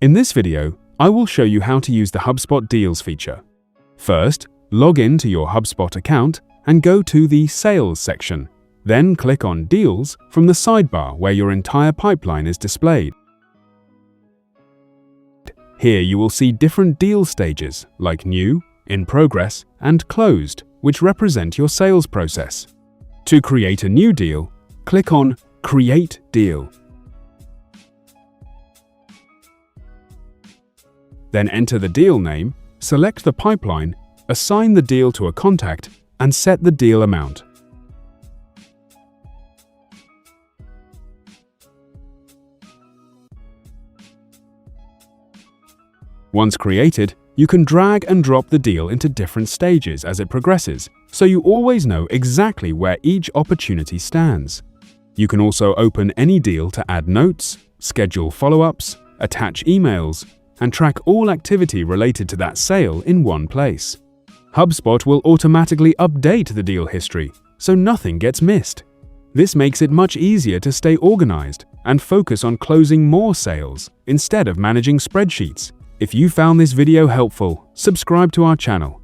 In this video, I will show you how to use the HubSpot Deals feature. First, log in to your HubSpot account and go to the Sales section. Then click on Deals from the sidebar where your entire pipeline is displayed. Here you will see different deal stages like New, In Progress, and Closed, which represent your sales process. To create a new deal, click on Create Deal. Then enter the deal name, select the pipeline, assign the deal to a contact, and set the deal amount. Once created, you can drag and drop the deal into different stages as it progresses, so you always know exactly where each opportunity stands. You can also open any deal to add notes, schedule follow-ups, attach emails, and track all activity related to that sale in one place. HubSpot will automatically update the deal history, so nothing gets missed. This makes it much easier to stay organized and focus on closing more sales instead of managing spreadsheets. If you found this video helpful, subscribe to our channel.